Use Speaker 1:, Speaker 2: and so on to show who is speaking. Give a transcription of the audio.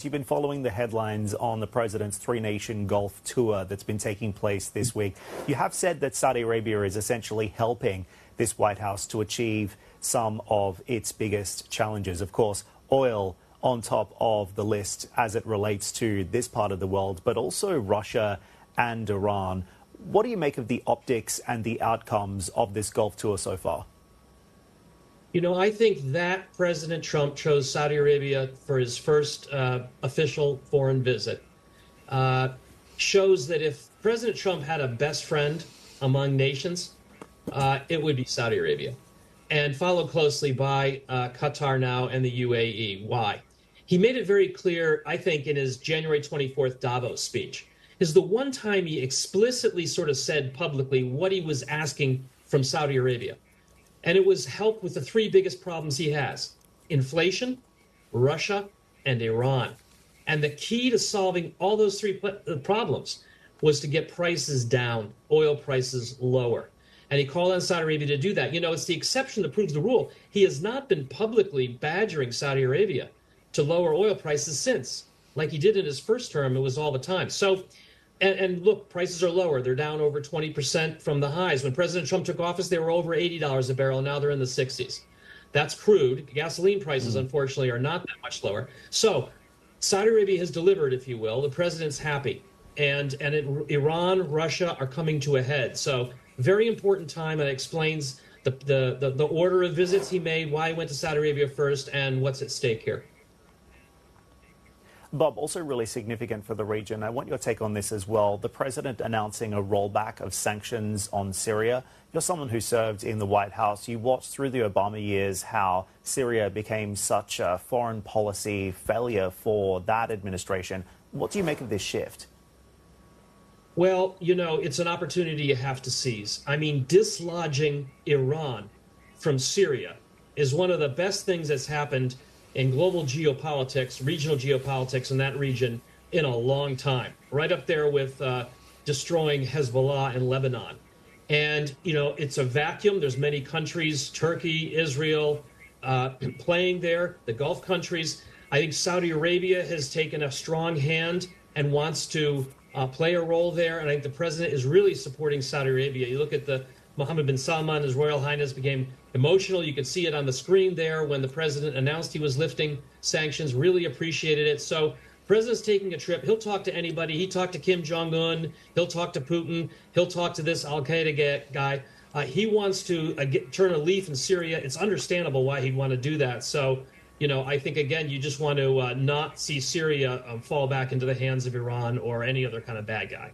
Speaker 1: You've been following the headlines on the president's three-nation Gulf tour that's been taking place this week. You have said that Saudi Arabia is essentially helping this White House to achieve some of its biggest challenges. Of course, oil on top of the list as it relates to this part of the world, but also Russia and Iran. What do you make of the optics and the outcomes of this Gulf tour so far?
Speaker 2: You know, I think that President Trump chose Saudi Arabia for his first official foreign visit shows that if President Trump had a best friend among nations, it would be Saudi Arabia, and followed closely by Qatar now and the UAE. Why? He made it very clear, I think, in his January 24th Davos speech, is the one time he explicitly sort of said publicly what he was asking from Saudi Arabia. And it was help with the three biggest problems he has: inflation, Russia, and Iran. And the key to solving all those three problems was to get prices down, oil prices lower. And he called on Saudi Arabia to do that. You know, it's the exception that proves the rule. He has not been publicly badgering Saudi Arabia to lower oil prices since. Like he did in his first term, it was all the time. So, and look, prices are lower. They're down over 20% from the highs. When President Trump took office, they were over $80 a barrel. Now they're in the 60s. That's crude. Gasoline prices, unfortunately, are not that much lower. So Saudi Arabia has delivered, if you will. The president's happy. And Iran, Russia are coming to a head. So very important time. And it explains the order of visits he made, why he went to Saudi Arabia first, and what's at stake here.
Speaker 1: Bob, also really significant for the region. I want your take on this as well. The president announcing a rollback of sanctions on Syria. You're someone who served in the White House. You watched through the Obama years how Syria became such a foreign policy failure for that administration. What do you make of this shift?
Speaker 2: Well, you know, it's an opportunity you have to seize. I mean, dislodging Iran from Syria is one of the best things that's happened in global geopolitics, regional geopolitics in that region in a long time, right up there with destroying Hezbollah in Lebanon. And, you know, it's a vacuum. There's many countries, Turkey, Israel, playing there, the Gulf countries. I think Saudi Arabia has taken a strong hand and wants to play a role there. And I think the president is really supporting Saudi Arabia. You look at the Mohammed bin Salman, His Royal Highness, became emotional. You could see it on the screen there when the president announced he was lifting sanctions, really appreciated it. So the president's taking a trip. He'll talk to anybody. He talked to Kim Jong-un. He'll talk to Putin. He'll talk to this al-Qaeda guy. He wants to turn a leaf in Syria. It's understandable why he'd want to do that. So, you know, I think, again, you just want to not see Syria fall back into the hands of Iran or any other kind of bad guy.